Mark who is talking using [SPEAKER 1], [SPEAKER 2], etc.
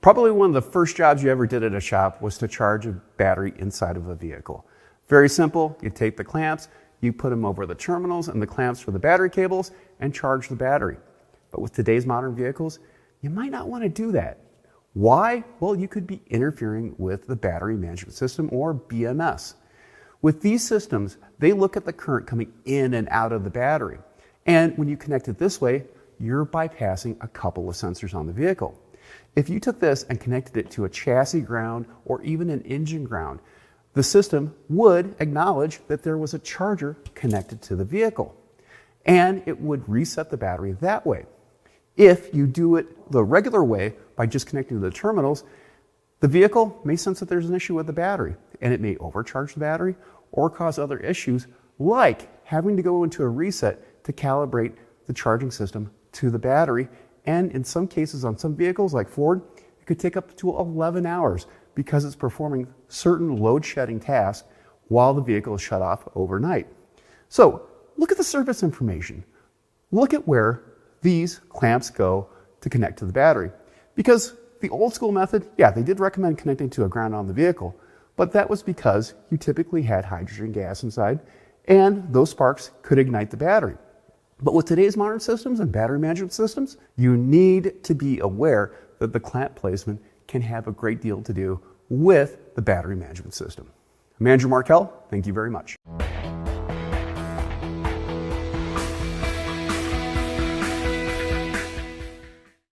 [SPEAKER 1] Probably one of the first jobs you ever did at a shop was to charge a battery inside of a vehicle. Very simple. You take the clamps, you put them over the terminals and the clamps for the battery cables and charge the battery. But with today's modern vehicles, you might not want to do that. Why? Well, you could be interfering with the battery management system, or BMS. With these systems, they look at the current coming in and out of the battery. And when you connect it this way, you're bypassing a couple of sensors on the vehicle. If you took this and connected it to a chassis ground or even an engine ground, the system would acknowledge that there was a charger connected to the vehicle, and it would reset the battery that way. If you do it the regular way by just connecting to the terminals, the vehicle may sense that there's an issue with the battery, and it may overcharge the battery or cause other issues like having to go into a reset to calibrate the charging system to the battery. And in some cases, on some vehicles like Ford, it could take up to 11 hours because it's performing certain load shedding tasks while the vehicle is shut off overnight. So look at the service information. Look at where these clamps go to connect to the battery. Because the old school method, yeah, they did recommend connecting to a ground on the vehicle, but that was because you typically had hydrogen gas inside and those sparks could ignite the battery. But with today's modern systems and battery management systems, you need to be aware that the clamp placement can have a great deal to do with the battery management system. I'm Andrew Markel. Thank you very much.